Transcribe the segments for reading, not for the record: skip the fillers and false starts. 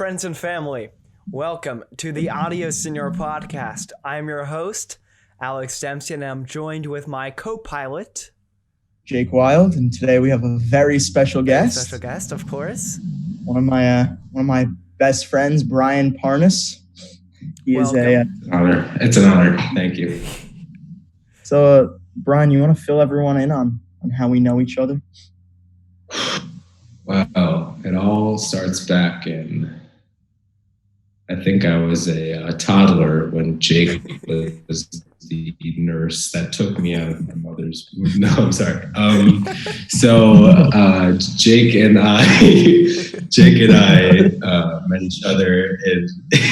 friends and family. Welcome to the ADIOS SENOR podcast. I'm your host, Alex Dempsey, and I'm joined with my co-pilot, Jake Wild, and today we have a very special guest. Special guest, of course. One of my best friends, Brian Parness. He is honor. It's an honor. Thank you. So, Brian, you want to fill everyone in on how we know each other? Wow, it all starts back in, I think I was a toddler when Jake was the nurse that took me out of my mother's womb. No, I'm sorry. Jake and I met each other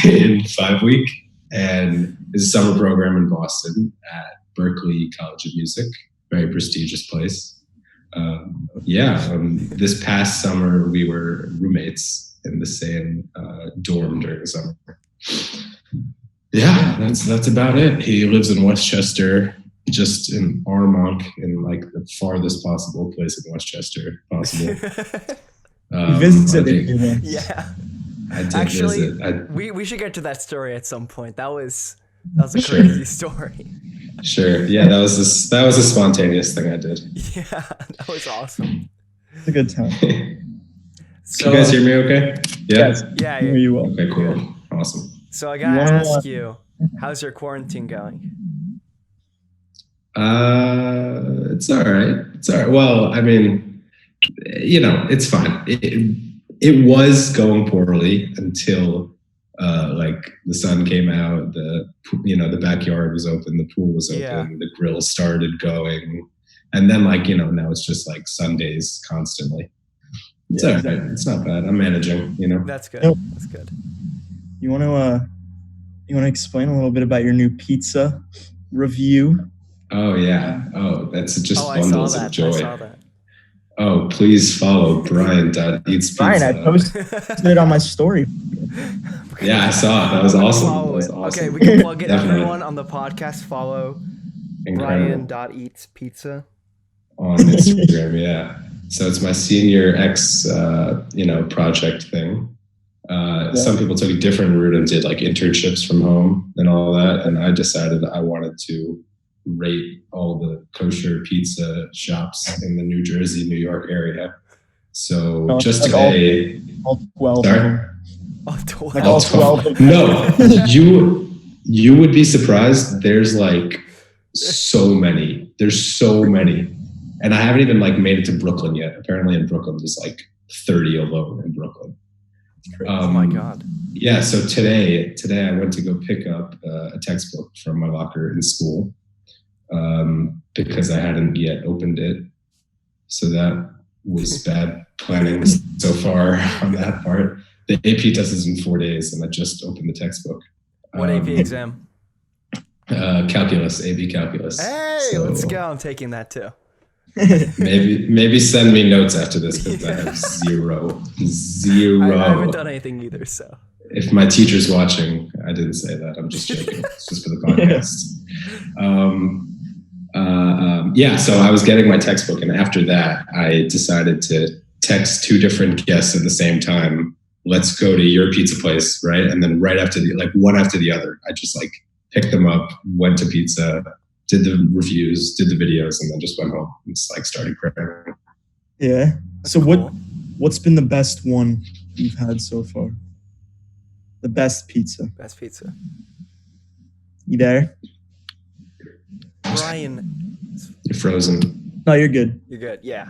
in 5 week, and it's a summer program in Boston at Berklee College of Music, very prestigious place. This past summer we were roommates in the same dorm during the summer. Yeah, that's about it. He lives in Westchester, just in Armonk, in like the farthest possible place in Westchester possible. You visited. Yeah, I did actually visit. we should get to that story at some point. That was a crazy story. Sure. Yeah, that was a spontaneous thing I did. Yeah, that was awesome. It's a good time. So, Can you guys hear me okay? Yeah. Yes. Yeah. Hear you well. Okay, cool. Awesome. So I gotta ask you, how's your quarantine going? It's all right. Well, I mean, it's fine. It was going poorly until the sun came out, the backyard was open, the pool was open, the grill started going, and then now it's just like Sundays constantly. It's all right. It's not bad. I'm managing. That's good. Nope. That's good. You want to explain a little bit about your new pizza review? Oh yeah. Oh, that's just bundles of joy. I saw that. Oh, please follow Brian.eatspizza. Brian, I posted it on my story. Yeah, I saw it. That was awesome. Okay, we can plug it. Everyone on the podcast, follow Brian.eatspizza on Instagram. Yeah. So it's my senior project thing. Some people took a different route and did like internships from home and all that. And I decided I wanted to rate all the kosher pizza shops in the New Jersey, New York area. So just today, all 12. Sorry? All 12. No, you would be surprised. There's like so many. And I haven't even made it to Brooklyn yet. Apparently in Brooklyn, there's 30 alone in Brooklyn. Oh my God. Yeah. So today I went to go pick up a textbook from my locker in school because I hadn't yet opened it. So that was bad planning so far on that part. The AP test is in 4 days, and I just opened the textbook. What AP exam? Calculus, AB Calculus. Hey, let's go. I'm taking that too. Maybe send me notes after this because I have zero. I haven't done anything either, so. If my teacher's watching, I didn't say that. I'm just joking. It's just for the podcast. So I was getting my textbook, and after that, I decided to text two different guests at the same time. Let's go to your pizza place, right? And then right after one after the other, I just picked them up, went to pizza, did the reviews, did the videos, and then just went home and started cramming. Yeah. That's so cool. What's been the best one you've had so far? The best pizza. Best pizza. You there? Brian. You're frozen. No, you're good. You're good. Yeah.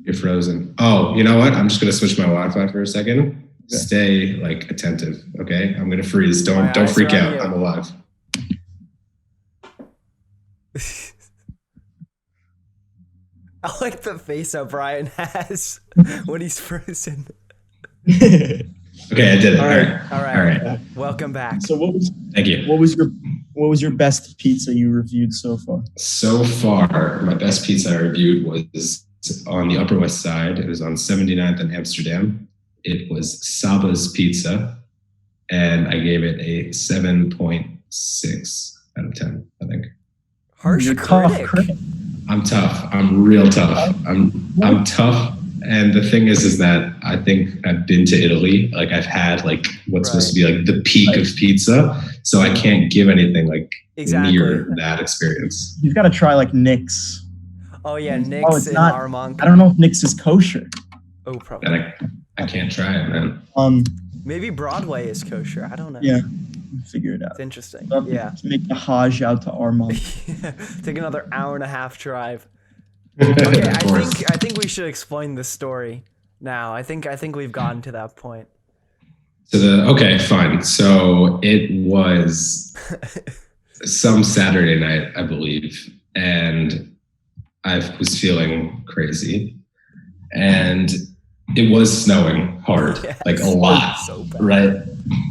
You're frozen. Oh, you know what? I'm just gonna switch my Wi-Fi for a second. Okay. Stay attentive. Okay, I'm gonna freeze. Don't freak out. I'm alive. I like the face that Brian has when he's frozen. Okay, I did it. All right. Welcome back. So thank you. What was your best pizza you reviewed so far? So far, my best pizza I reviewed was on the Upper West Side. It was on 79th and Amsterdam. It was Saba's Pizza, and I gave it a 7.6 out of 10, I think. Harsh critic. I'm tough. I'm real tough. I'm tough, And the thing is that I think I've been to Italy. Like I've had like what's supposed to be like the peak of pizza. So I can't give anything like near that experience. You've got to try like Nick's. Oh yeah, Nick's in Armonk. I don't know if Nick's is kosher. Oh, probably. And I can't try it, man. Maybe Broadway is kosher. I don't know. Yeah, figure it out. It's interesting. Yeah. Make the Hajj out to Armonk. Take another hour-and-a-half drive. Okay, I think we should explain this story now. I think we've gotten to that point. Okay, fine. So it was some Saturday night, I believe, and I was feeling crazy, and it was snowing hard, like a lot, right?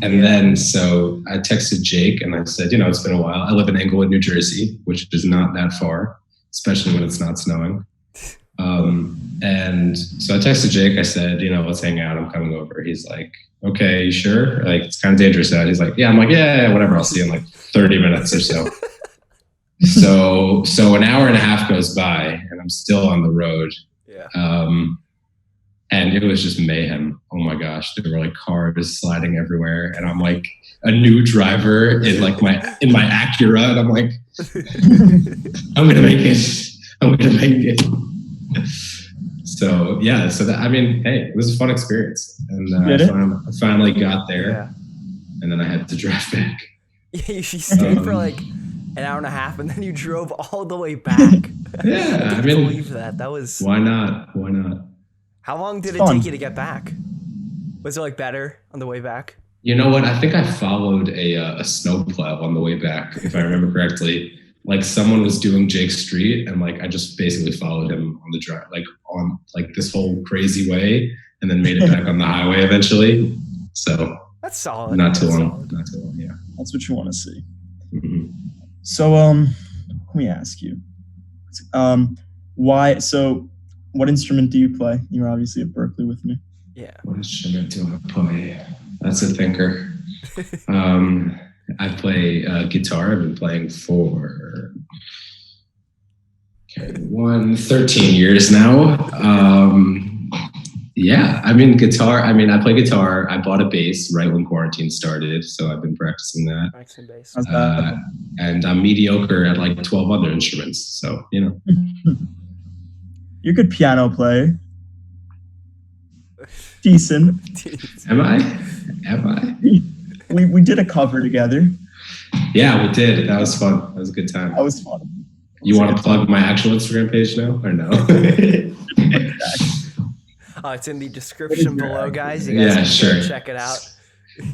And then so I texted Jake and I said, it's been a while. I live in Englewood, New Jersey, which is not that far, especially when it's not snowing. And so I texted Jake. I said, let's hang out. I'm coming over. He's like, okay, you sure? Like, it's kind of dangerous out. He's like, yeah. I'm like, yeah, whatever. I'll see you in like 30 minutes or so. So an hour and a half goes by and I'm still on the road. Yeah. And it was just mayhem. Oh my gosh. There were like cars sliding everywhere. And I'm like a new driver in my Acura. And I'm like, I'm going to make it. So yeah, hey, it was a fun experience. And I finally got there and then I had to drive back. Yeah, you stayed for like an hour and a half and then you drove all the way back. Yeah. I can't believe that. That was... Why not? How long did it take you to get back? Was it like better on the way back? You know what? I think I followed a snowplow on the way back, if I remember correctly. Like someone was doing Jake Street, and like I just basically followed him on the drive, like on like this whole crazy way, and then made it back on the highway eventually. So that's solid. Not too long. Yeah, that's what you want to see. Mm-hmm. So let me ask you, why? So what instrument do you play? You're obviously at Berkeley with me. Yeah. What instrument do I play? That's a thinker. I play guitar. I've been playing for 13 years now. Guitar. I play guitar. I bought a bass right when quarantine started, so I've been practicing that. Practicing bass. And I'm mediocre at like 12 other instruments, so You're a good piano player. Decent. Am I? We did a cover together. Yeah, we did. That was fun. That was a good time. That was fun. You want to plug my actual Instagram page now, or no? It's in the description below, guys. You guys can check it out.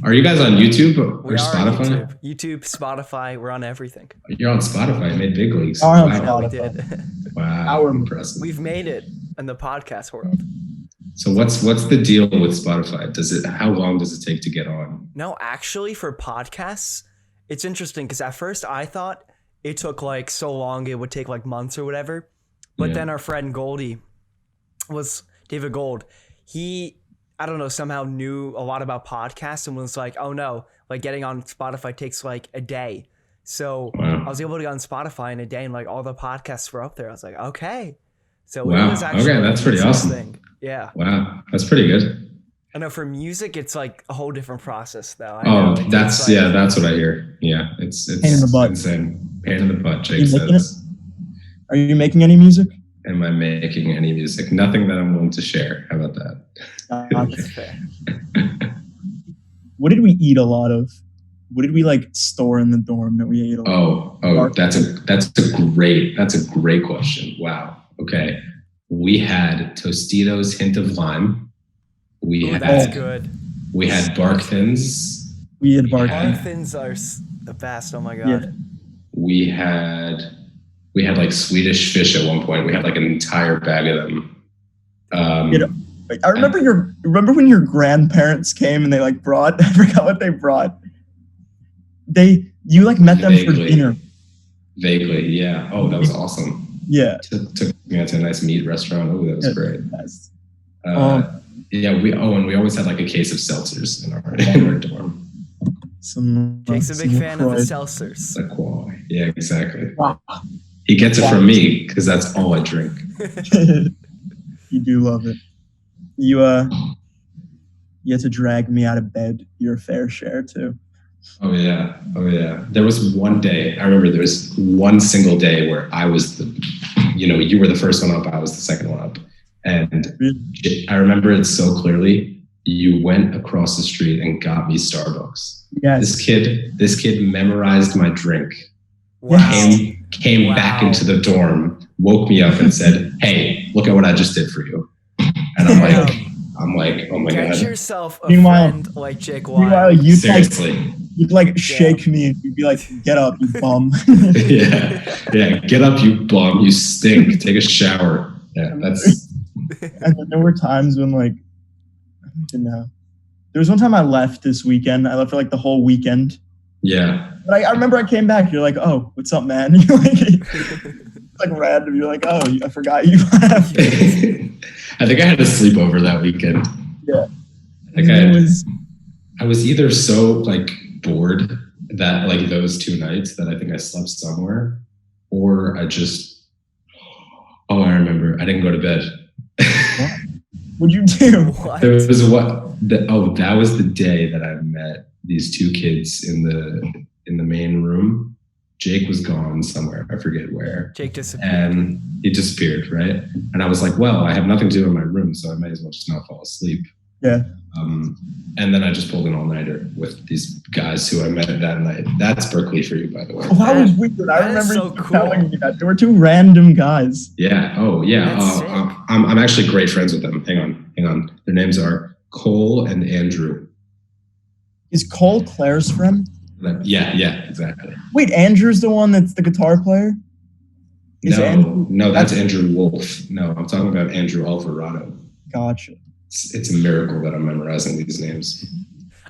Are you guys on YouTube or Spotify? YouTube, Spotify. We're on everything. You're on Spotify. You made big leagues. Wow. We did. Wow, impressive. We've made it in the podcast world. So what's the deal with Spotify? How long does it take to get on? No, actually, for podcasts, it's interesting because at first I thought it took like so long, it would take like months or whatever. But then our friend David Gold, he, I don't know, somehow knew a lot about podcasts and was like, oh no, like getting on Spotify takes like a day. So I was able to get on Spotify in a day and like all the podcasts were up there. I was like, okay. So it was actually that's pretty awesome. Thing. Yeah. Wow, that's pretty good. I know for music, it's like a whole different process though. That's what I hear. Yeah, it's pain in the butt. Insane. Pain in the butt, Jake says. Are you making any music? Am I making any music? Nothing that I'm willing to share. How about that? That's fair. What did we eat a lot of? What did we like store in the dorm that we ate a lot? That's a great question. Wow. Okay. We had Tostitos hint of lime. That's good. We had bark thins. We had bark thins are the best. Oh my god. Yeah. We had like Swedish fish at one point. We had like an entire bag of them. I remember when your grandparents came and they like brought, I forgot what they brought. You like met them for dinner. Vaguely, yeah. Oh, that was awesome. Yeah. Took me out to a nice meat restaurant. Oh, that was great. Nice. We always had like a case of seltzers in our dorm. Jake's a big fan of the seltzers. Yeah, exactly. Wow. He gets it from me because that's all I drink. You do love it. You you had to drag me out of bed your fair share too. Oh yeah. There was one day, I remember there was one single day where I was you were the first one up, I was the second one up. And I remember it so clearly. You went across the street and got me Starbucks. Yes. This kid memorized my drink. Wow. Came back into the dorm, woke me up and said, "Hey, look at what I just did for you." And I'm like, oh my Get God. yourself a Meanwhile- friend like Jake Meanwhile, Wyatt. Seriously. you'd like shake me and you'd be like, "Get up, you bum." Yeah. Get up, you bum. You stink. Take a shower. Yeah, that's. And then there were times when like, I don't even know. There was one time I left this weekend. I left for like the whole weekend. Yeah. But I remember I came back. You're like, "Oh, what's up, man?" You're like random. You're like, "Oh, I forgot you left." I think I had a sleepover that weekend. Yeah. I was either so like bored that like those 2 nights that I think I slept somewhere, or I remember I didn't go to bed. What'd you do? What? There was that was the day that I met these 2 kids in the main room. Jake was gone somewhere, I forget where. Jake disappeared. And he disappeared, right? And I was like, well, I have nothing to do in my room, so I might as well just not fall asleep. Yeah. And then I just pulled an all-nighter with these guys who I met that night. That's Berkeley for you, by the way. Oh, that was weird. I That is remember so you cool. telling me that. There were 2 random guys. Yeah. Oh, yeah. That's sick. I'm actually great friends with them. Hang on. Their names are Cole and Andrew. Is Cole Claire's friend? Yeah, exactly. Wait, Andrew's the one that's the guitar player? No, that's Andrew Wolf. No, I'm talking about Andrew Alvarado. Gotcha. It's a miracle that I'm memorizing these names.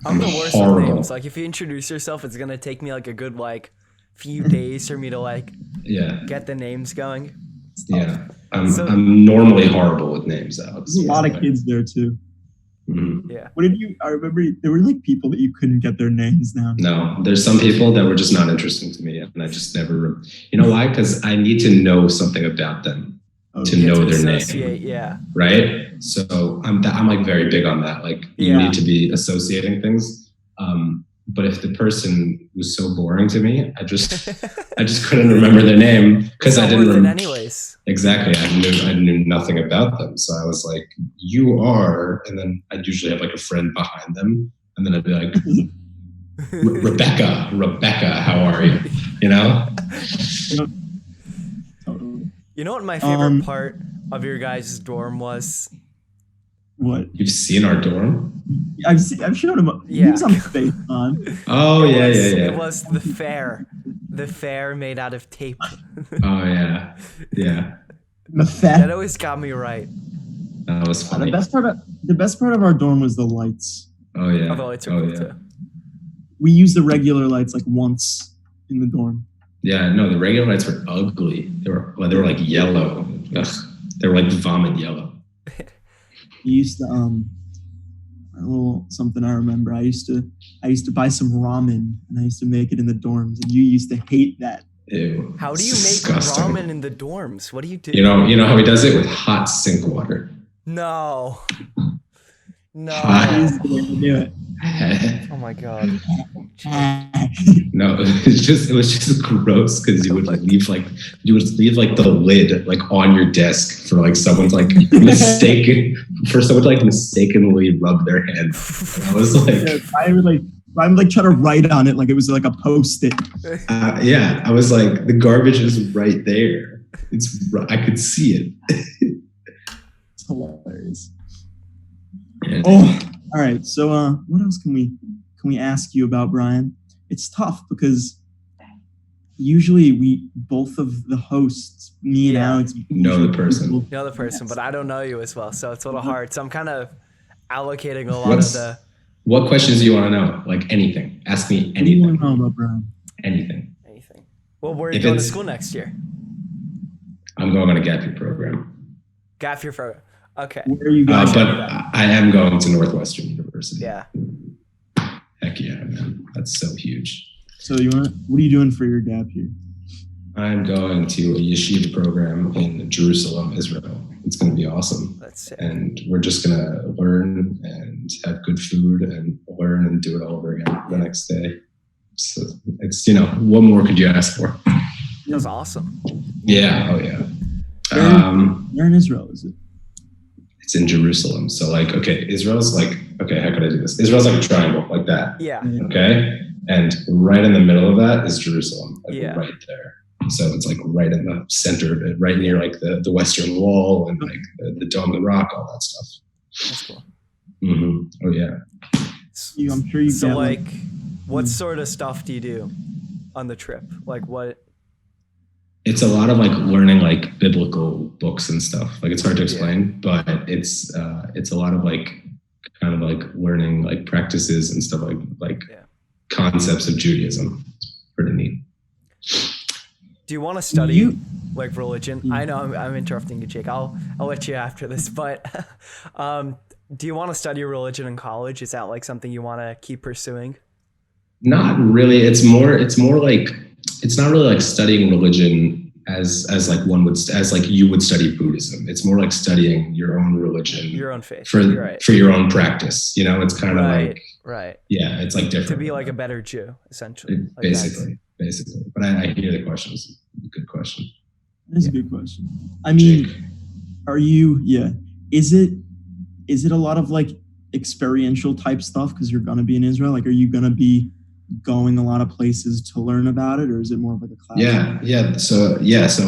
I'm the worst horrible. with names. Like if you introduce yourself, it's gonna take me like a good like few days for me to like get the names going. Yeah. I'm normally horrible with names, Alex. There's a lot of kids there too. Mm-hmm. Yeah. I remember there were like people that you couldn't get their names down. No, there's some people that were just not interesting to me, and I just never. You know why? Because I need to know something about them to know their name. Yeah. Right. So I'm like very big on that. Like you need to be associating things. But if the person was so boring to me, I just couldn't remember their name because I didn't remember. Anyways. Exactly. I knew nothing about them. So I was like, "You are," and then I'd usually have like a friend behind them, and then I'd be like, Rebecca, how are you? You know? You know what my favorite part of your guys' dorm was? What? You've seen our dorm? I've shown him. He was on FaceTime. Oh yeah. It was the fair made out of tape. Oh yeah. The fair. That always got me right. That was funny. The best part of our dorm was the lights. Oh yeah. Oh, the lights are cool too. We used the regular lights like once in the dorm. Yeah, no, the regular lights were ugly. They were like yellow. Ugh, they were like vomit yellow. We used to a little something I remember. I used to buy some ramen and I used to make it in the dorms, and you used to hate that. Ew. How do you Disgusting. make ramen in the dorms? What do you do? You know how he does it with hot sink water. No. That is the way to do it. Oh my god. No, it was just gross because you would leave like the lid like on your desk for like someone's like mistakenly rub their hand. I was like, I would like try to write on it like it was like a post-it. Yeah, I was like, the garbage is right there. I could see it. It's hilarious. Yeah. Oh, all right. So, what else can we ask you about, Brian? It's tough because usually we both of the hosts, me and Alex, know the person. Know the person, but I don't know you as well, so it's a little hard. So I'm kind of allocating a lot of the. What questions do you want to know? Like anything. Ask me anything. What do you want to know about Brian? Anything. Well, where are you going to school next year? I'm going on a gap year program. Gap year program. Okay. Where are you going? But I am going to Northwestern University. Yeah. Heck yeah, man. That's so huge. So what are you doing for your gap year? I'm going to a yeshiva program in Jerusalem, Israel. It's going to be awesome. That's sick. And we're just going to learn and have good food and learn and do it all over again the next day. So it's, what more could you ask for? That's awesome. Yeah. Oh yeah. Where in Israel is it? It's in Jerusalem. So Israel's how could I do this? Israel's like a triangle like that. Yeah. Okay. And right in the middle of that is Jerusalem. Right there. So it's like right in the center of it, right near like the Western Wall and like the Dome of the Rock, all that stuff. That's cool. Mm-hmm. Oh yeah. I'm sure you. So what sort of stuff do you do on the trip? Like what? It's a lot of like learning like biblical books and stuff. Like it's hard to explain, but it's a lot of like kind of like learning like practices and stuff like concepts of Judaism. It's pretty neat. Do you want to study like religion? I know I'm interrupting you, Jake. I'll let you after this, but do you want to study religion in college? Is that like something you want to keep pursuing? Not really. It's more like it's not really like studying religion as like you would study Buddhism. It's more like studying your own religion, your own faith for your own practice. It's kind of yeah, it's like different to be like a better Jew, essentially. Like basically. But I hear the question. It's a good question. That's a good question. I mean, Jake. Are you? Yeah. Is it a lot of like experiential type stuff because you're gonna be in Israel? Like, are you gonna be going a lot of places to learn about it, or is it more of like a class? Yeah. So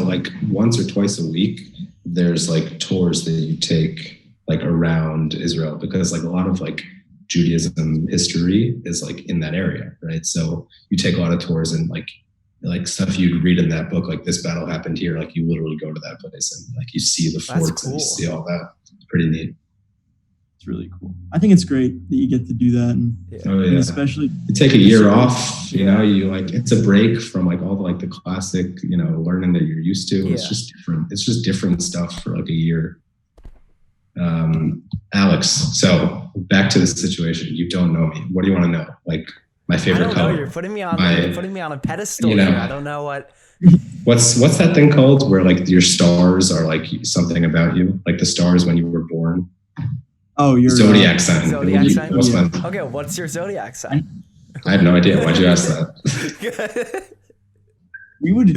like once or twice a week, there's like tours that you take like around Israel because like a lot of like Judaism history is like in that area, right? So you take a lot of tours and like stuff you'd read in that book, like this battle happened here. Like you literally go to that place and like you see the forts and you see all that. It's pretty neat. It's really cool. I think it's great that you get to do that, and especially you take a year off. You like it's a break from like all the classic learning that you're used to. It's just different. It's just different stuff for like a year. Alex, so back to the situation. You don't know me. What do you want to know? Like my favorite I don't color. know. You're putting me on a pedestal here. I don't know what. What's that thing called where like your stars are like something about you, like the stars when you were born? Oh, your zodiac sign. Zodiac sign. Okay, what's your zodiac sign? I have no idea. Why'd you ask that? we would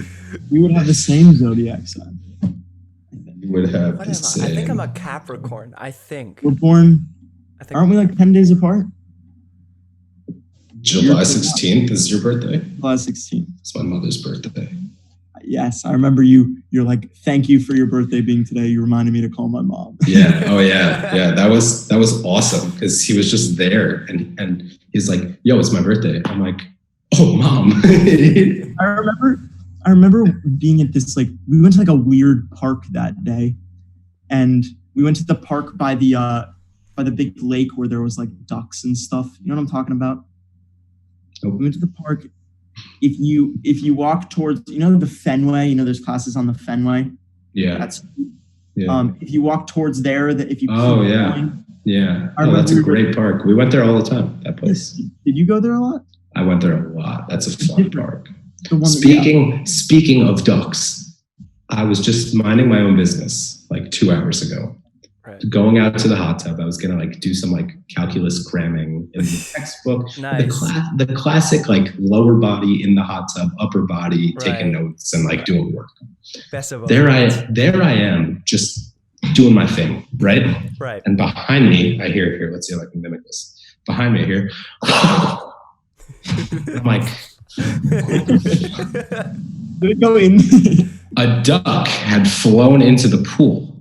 have the same zodiac sign. We would have the same. I think I'm a Capricorn. I think we're born. Aren't we like 10 days apart? July 16th is your birthday? July 16th. It's my mother's birthday. Yes, I remember you. You're like, thank you for your birthday being today. You reminded me to call my mom. Yeah. Oh yeah. That was awesome because he was just there and he's like, yo, it's my birthday. I'm like, oh, mom. I remember being at this, like, we went to like a weird park that day, and we went to the park by the big lake where there was like ducks and stuff. You know what I'm talking about? We went to the park. If you walk towards, the Fenway, there's classes on the Fenway. Yeah. If you walk towards there, if you that's a great park. We went there all the time. That place. Did you go there a lot? I went there a lot. That's a fun park. Speaking of ducks, I was just minding my own business like 2 hours ago. Right. Going out to the hot tub, I was gonna like do some like calculus cramming in the textbook. Nice. The classic like lower body in the hot tub, upper body taking notes and like doing work. Best of there I am, just doing my thing, right? Right. And behind me, I hear. Let's see if I can mimic this. Behind me, I hear. I'm like. Did it go in? A duck had flown into the pool.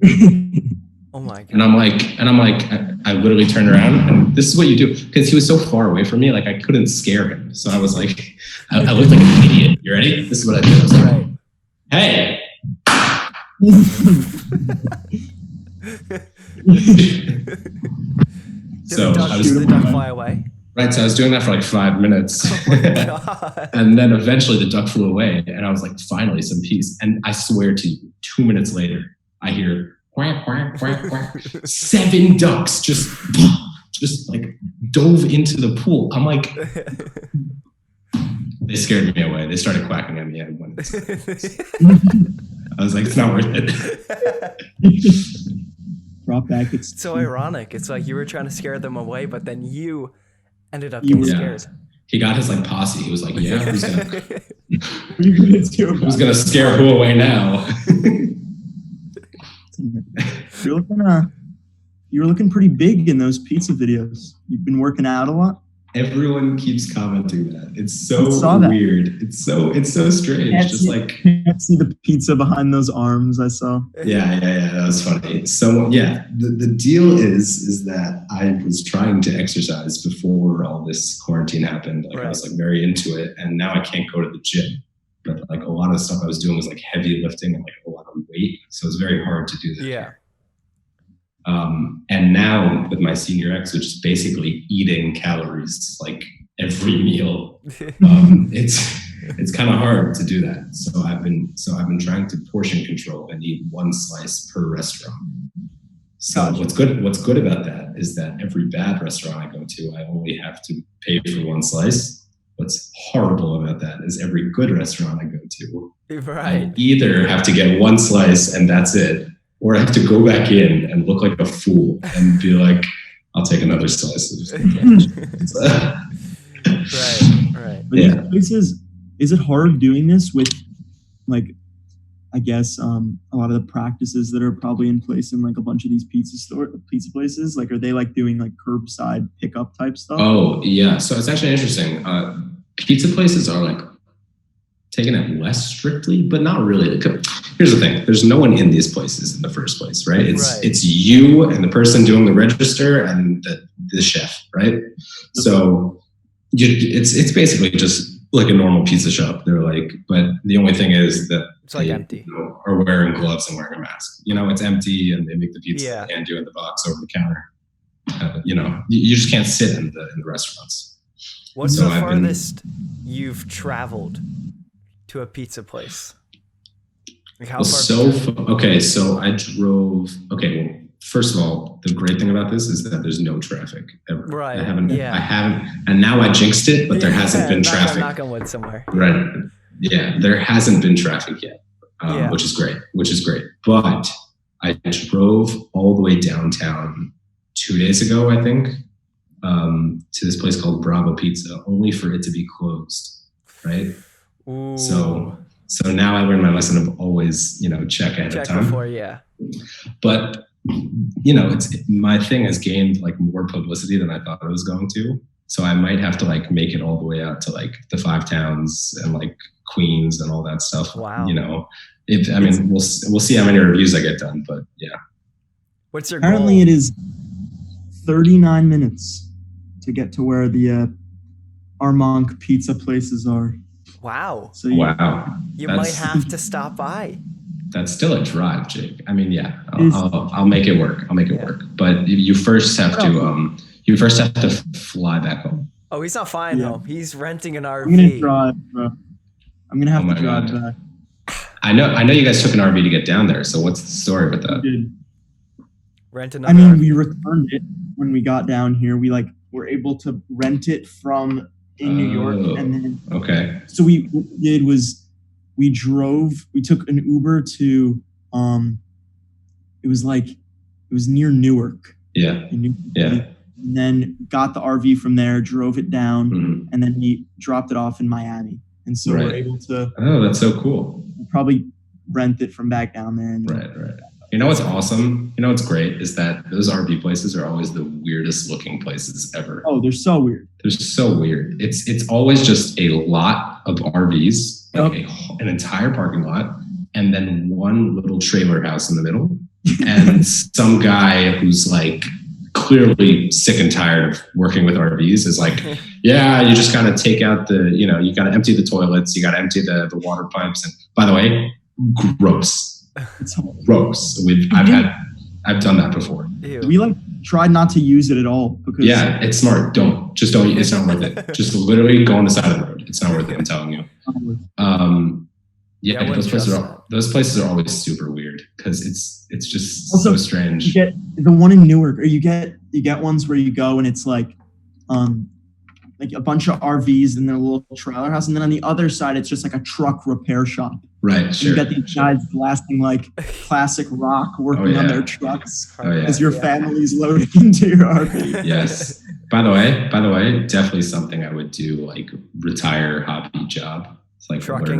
Oh my god! And I'm like, I literally turned around, and this is what you do because he was so far away from me, like I couldn't scare him. So I was like, I looked like an idiot. You ready? This is what I did. I was like, hey. Did the duck fly away? Right, so I was doing that for like 5 minutes. Oh my god. And then eventually the duck flew away, and I was like, finally some peace. And I swear to you, 2 minutes later, I hear quack, quack, quack, quack. 7 ducks just like dove into the pool. I'm like, they scared me away. They started quacking at me. I was like, it's not worth it. brought back its It's so ironic. It's like you were trying to scare them away, but then you ended up You getting were- scared. He got his like posse. He was like, yeah, who's Who's gonna scare who away now? You're looking you're looking pretty big in those pizza videos. You've been working out a lot. Everyone keeps commenting that. It's I saw so that. weird. It's so strange. Can't Just see- like Can't see the pizza behind those arms. I saw. yeah, that was funny. So yeah, the deal is that I was trying to exercise before all this quarantine happened. Like I was like very into it, and now I can't go to the gym. But like a lot of the stuff I was doing was like heavy lifting and like a lot of weight, so it's very hard to do that. Yeah. And now with my senior X, which is basically eating calories like every meal, it's kind of hard to do that. So I've been trying to portion control and eat one slice per restaurant. So Gotcha. what's good about that is that every bad restaurant I go to, I only have to pay for one slice. What's horrible about that is every good restaurant I go to, Right. I either have to get one slice and that's it, or I have to go back in and look like a fool and be like, I'll take another slice. Right. But Yeah. these places, is it hard doing this with, like, I guess a lot of the practices that are probably in place in like a bunch of these pizza places? Like, are they like doing like curbside pickup type stuff? Oh yeah, so it's actually interesting. Pizza places are like taking it less strictly, but not really. Here's the thing: there's no one in these places in the first place, right? It's you and the person doing the register and the chef, right? So it's basically just like a normal pizza shop. They're like, but the only thing is that It's like they, empty. are wearing gloves and wearing a mask. It's empty, and they make the pizza Yeah. and do it in the box over the counter. You just can't sit in the restaurants. What's So the I've been- farthest you've traveled to a pizza place? Like how far? Okay, so I drove. Okay, well, first of all, the great thing about this is that there's no traffic ever. Right, I haven't, yeah. and now I jinxed it, but there hasn't been traffic. Knock on wood somewhere. Right. Yeah, there hasn't been traffic yet, Yeah. which is great. But I drove all the way downtown 2 days ago, I think, to this place called Bravo Pizza, only for it to be closed. Right. Ooh. So now I learned my lesson of always, check ahead of time. Before, yeah. But my thing has gained like more publicity than I thought it was going to. So I might have to like make it all the way out to like the 5 towns and like Queens and all that stuff. Wow. We'll see how many reviews I get done, but yeah. What's your Apparently, goal? it is 39 minutes to get to where the Armonk pizza places are. Wow. So Wow. You might have to stop by. That's still a drive, Jake. I mean, yeah, Is- I'll make it work. But you first have to fly back home. Oh, he's not flying Yeah. home. He's renting an RV. I'm gonna drive, bro. I'm gonna have Oh my to drive God. back. I know you guys took an RV to get down there. So what's the story with that? Dude, Rent another I mean, RV. we returned it when we got down here. We like were able to rent it from in New York, Oh. and then Okay. so what we did was we took an Uber to it was near Newark Yeah. in New Yeah. City, and then got the RV from there, drove it down, Mhm. and then we dropped it off in Miami. And so we're Right. able to Oh, that's so cool. probably rent it from back down there. And Right. You know what's awesome? You know what's great is that those RV places are always the weirdest looking places ever. oh, they're so weird. They're so weird. It's always just a lot of RVs, like an entire parking lot, and then one little trailer house in the middle, and some guy who's like clearly sick and tired of working with RVs is like, yeah, you just gotta take out you gotta empty the toilets, you gotta empty the water pipes, and by the way, gross. It's Gross. I've done that before. Ew. we like tried not to use it at all because Yeah, it's smart. Don't. It's not worth it. Just literally go on the side of the road. It's not worth it. I'm telling you. Yeah, I wouldn't Those places are always super weird because it's just Also, so strange. you get the one in Newark, or you get ones where you go and it's like like a bunch of RVs and then a little trailer house, and then on the other side it's just like a truck repair shop. Right, And sure. you got these guys blasting like classic rock, working on their trucks as your family's loading into your RV. Yes. By the way, definitely something I would do, like retire hobby job. It's like Trucking.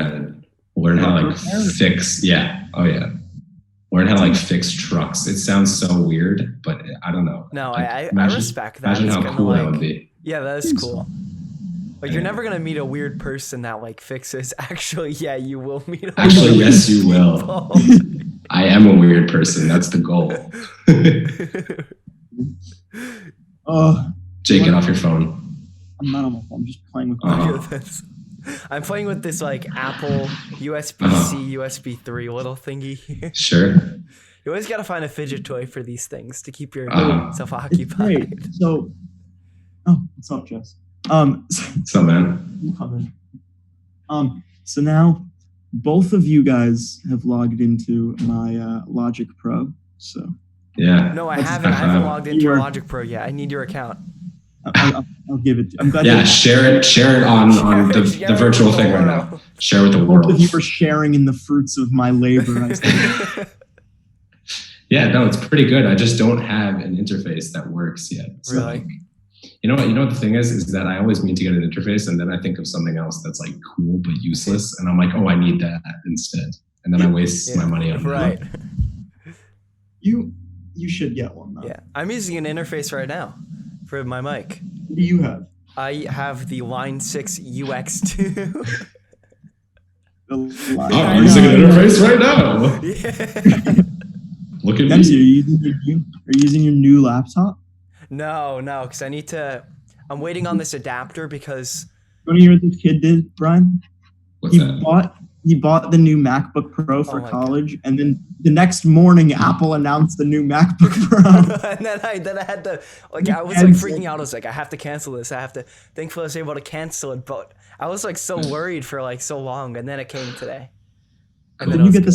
learn how to like fix. Yeah. Oh yeah. Learn how to like fix trucks. It sounds so weird, but I don't know. No, like, I respect that. Imagine It's how kinda cool like, that would be. Yeah, that is cool. Like, you're never gonna meet a weird person that like fixes. Actually, yeah, you will meet. Actually, yes, you will. I am a weird person. That's the goal. Jake, get off your phone. I'm not on my phone. I'm just playing with I'm playing with this like Apple USB-C, USB 3 little thingy here. Sure. You always gotta find a fidget toy for these things to keep yourself occupied. Great. So, what's up, Jess? What's up, man? So now both of you guys have logged into my Logic Pro. So yeah. No, I haven't. I haven't logged into your Logic Pro yet. I need your account. I'll give it to you. I'm glad share it on the virtual thing right now. Share with the world. Both of you are sharing in the fruits of my labor. Yeah, no, it's pretty good. I just don't have an interface that works yet. So really? Like, you know what the thing is that I always mean to get an interface, and then I think of something else that's like cool but useless, and I'm like, oh, I need that instead, and then I waste my money on right. that. You should get one though. Yeah, I'm using an interface right now for my mic. What do you have? I have the Line 6 UX2. I'm using an interface right now. Yeah. Look at me. Are you using your new laptop? No, because I'm waiting on this adapter because. You want to hear what this kid did, Brian? What's that? He bought the new MacBook Pro for college, and then the next morning, Apple announced the new MacBook Pro. And then I had to, like, I was like freaking out. I was like, I have to cancel this. Thankfully, I was able to cancel it, but I was like so worried for like so long, and then it came today. And then you get the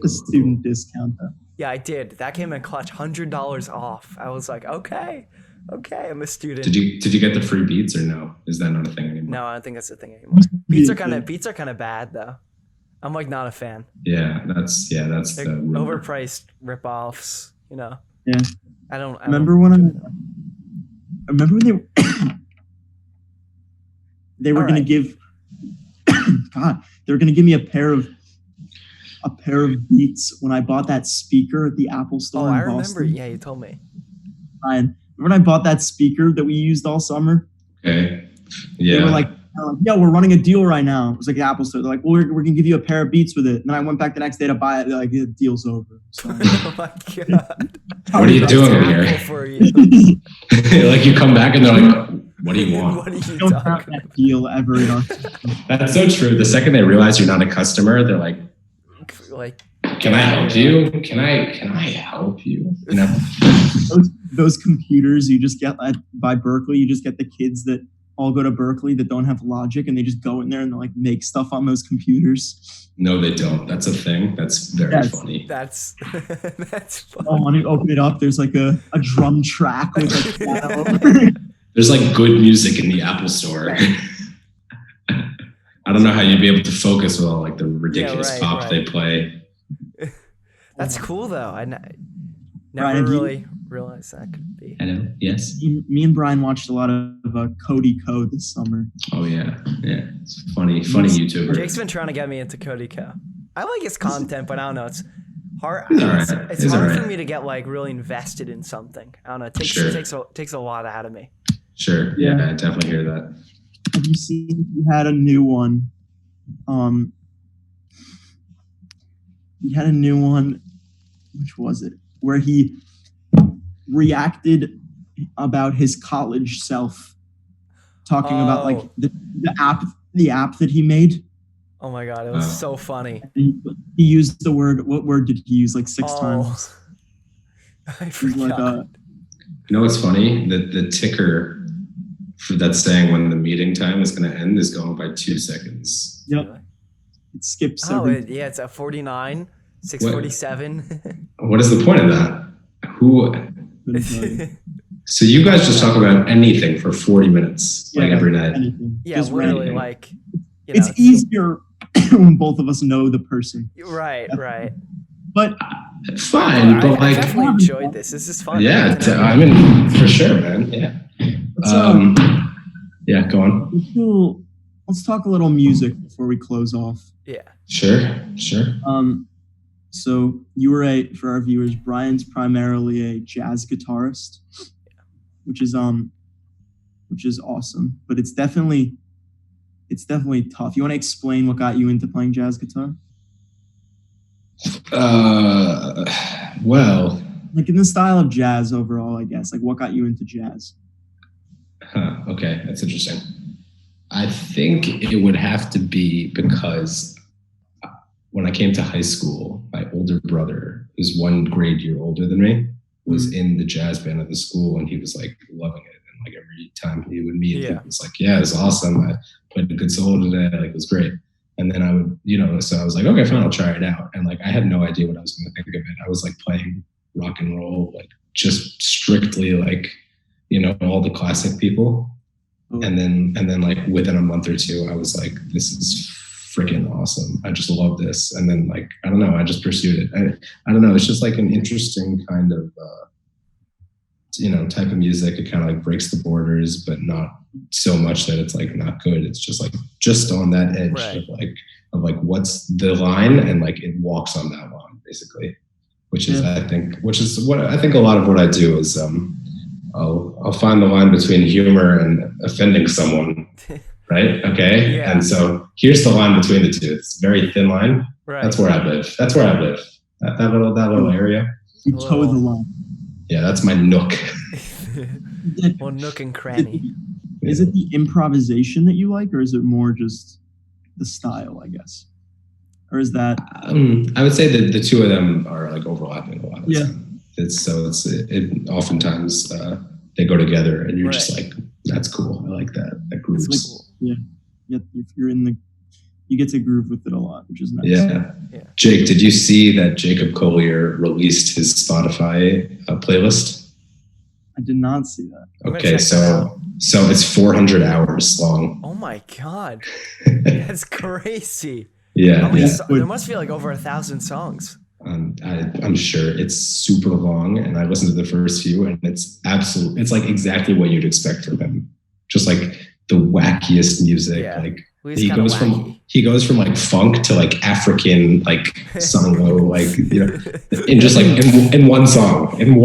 student discount though. Yeah, I did. That came in clutch, $100 off. I was like, okay, I'm a student. Did you get the free Beats or no? Is that not a thing anymore? No, I don't think that's a thing anymore. Beats are kind of bad though. I'm like not a fan. Yeah, that's They're the rumor. overpriced ripoffs. You know. Yeah. I don't remember when they were gonna give. God, they were gonna give me a pair of Beats when I bought that speaker at the Apple store in Boston. Remember. Yeah, you told me. Ryan, remember when I bought that speaker that we used all summer? Okay. Yeah. They were like, yeah, we're running a deal right now. It was like the Apple store. They're like, well, we're going to give you a pair of Beats with it. And then I went back the next day to buy it. They're like, the deal's over. So, oh my God. What are you doing here? For you. Like you come back and they're like, what do you want? What are you don't have that deal ever in our system. That's so true. The second they realize you're not a customer, they're like, can I help you? Can I help you? You know, those computers you just get by Berkeley, you just get the kids that all go to Berkeley that don't have Logic, and they just go in there and like make stuff on those computers. No, they don't. That's a thing. That's very funny. That's funny. Oh, when you open it up, there's like a drum track with a piano. There's like good music in the Apple store. I don't know how you'd be able to focus with all like the ridiculous pop they play. That's cool though. I never really realized that could be. I know. Yes. Me and Brian watched a lot of Cody Co this summer. Oh yeah. It's funny YouTuber. Jake's been trying to get me into Cody Co. I like his content, but I don't know. It's hard. It's hard for me to get like really invested in something. I don't know. It takes a lot out of me. Sure. Yeah, I definitely hear that. Have you seen? He had a new one. He had a new one. Which was it? Where he reacted about his college self, talking about like the app that he made. Oh my God, it was so funny. He used the word. What word did he use? Like 6 times. I forgot. You know what's funny? The ticker for that saying when the meeting time is going to end is going by 2 seconds. Yep. It skips. It's at 49, 6:47. What is the point of that? Who? So you guys just talk about anything for 40 minutes, like every night. Anything. Yeah, Just literally, random. like, It's easier when both of us know the person. Right. But Fine, but I like, definitely enjoyed this. This is fun. yeah, I mean, for sure, man. Yeah. Yeah, go on. Let's talk a little music before we close off. Yeah. Sure. So you were for our viewers, Brian's primarily a jazz guitarist, which is awesome, but it's definitely tough. You want to explain what got you into playing jazz guitar? Well, like in the style of jazz overall, I guess. Like what got you into jazz? Okay, that's interesting. I think it would have to be because when I came to high school, my older brother, who's 1 grade year older than me, was in the jazz band at the school, and he was like loving it. And like every time he would meet, he was like, "Yeah, it's awesome. I played a good solo today. Like it was great." And then I would, so I was like, "Okay, fine, I'll try it out." And like I had no idea what I was going to think of it. I was like playing rock and roll, like just strictly like, all the classic people. And then like within a month or two, I was like, "This is freaking awesome. I just love this." And then like, I don't know, I just pursued it. I don't know. It's just like an interesting kind of, type of music. It kind of like breaks the borders, but not so much that it's like not good. It's just like, just on that edge of like, what's the line? And like, it walks on that line basically, which is what I think a lot of what I do is, I'll find the line between humor and offending someone. Right. Okay. Yeah. And so here's the line between the two. It's a very thin line. Right. That's where I live. That little area. You toe the line. Yeah. That's my nook. Well, nook and cranny. Is it the improvisation that you like, or is it more just the style, I guess? Or is that? I would say that the two of them are like overlapping a lot of the time. It oftentimes they go together, and you're just like, that's cool. I like that. That grooves. Cool. Yeah. If you're you get to groove with it a lot, which is nice. Yeah. Jake, did you see that Jacob Collier released his Spotify playlist? I did not see that. Okay, so it's 400 hours long. Oh my God, that's crazy. Yeah. There must be like over 1,000 songs. I'm sure it's super long, and I listened to the first few, and it's like exactly what you'd expect from him. Just like the wackiest music. Yeah. Like He goes from like funk to like African like sanglo, like in just like in one song. And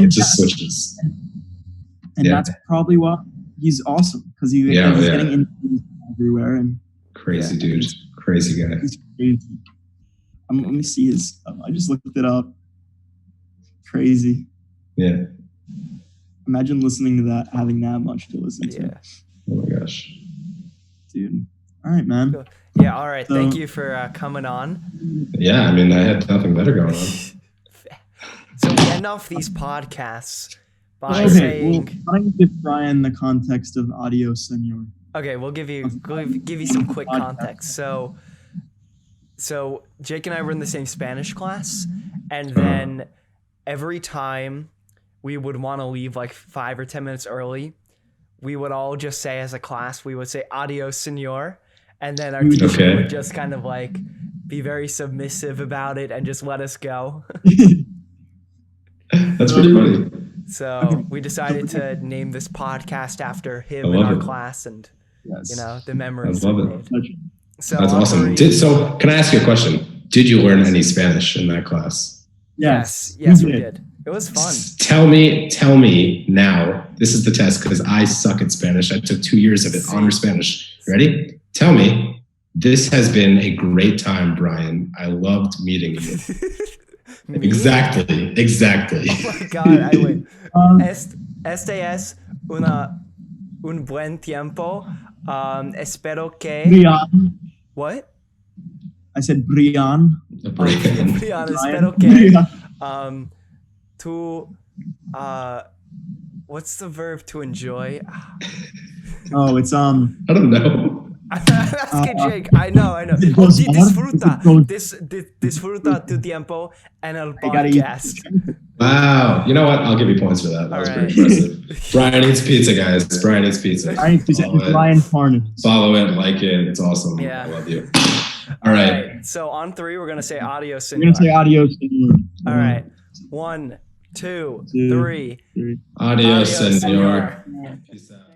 it just switches. And that's probably why he's awesome, because he's getting into everywhere and crazy dude, crazy guy. He's crazy. Let me see his. I just looked it up. Crazy. Yeah. Imagine listening to that, having that much to listen to. Yeah. Oh my gosh. Dude. All right, man. Cool. Yeah. All right. Thank you for coming on. Yeah. I mean, I had nothing better going on. So we end off these podcasts by saying. Why don't you give Brian the context of ADIOS SENOR? Okay, we'll give you some quick context. So Jake and I were in the same Spanish class, and then every time we would want to leave like 5 or 10 minutes early, we would all just say as a class, we would say "Adios, senor," and then our teacher would just kind of like be very submissive about it and just let us go. That's pretty funny. So we decided to name this podcast after him in our class, and the memories. I love it. So that's awesome. So can I ask you a question? Did you learn any Spanish in that class? Yes, we did. It was fun. Tell me now. This is the test, because I suck at Spanish. I took 2 years of it, honor Spanish. Ready? Tell me. This has been a great time, Brian. I loved meeting you. Exactly. Oh my God, I win. Este es un buen tiempo. Espero que. Brian. What? I said Brian. Brian, espero que. What's the verb to enjoy? Oh, it's I don't know. I'm asking Jake. I know. Disfruta tu tiempo en el podcast. Wow. You know what? I'll give you points for that. That was pretty impressive. Brian eats pizza, guys. Brian eats pizza. Brian Parness. Follow it, like it. It's awesome. Yeah. I love you. All right. So on 3, we're going to say adios, senor. We're going to say adios, senor. All right. 1, 2, 3. Adios, senor. Peace out.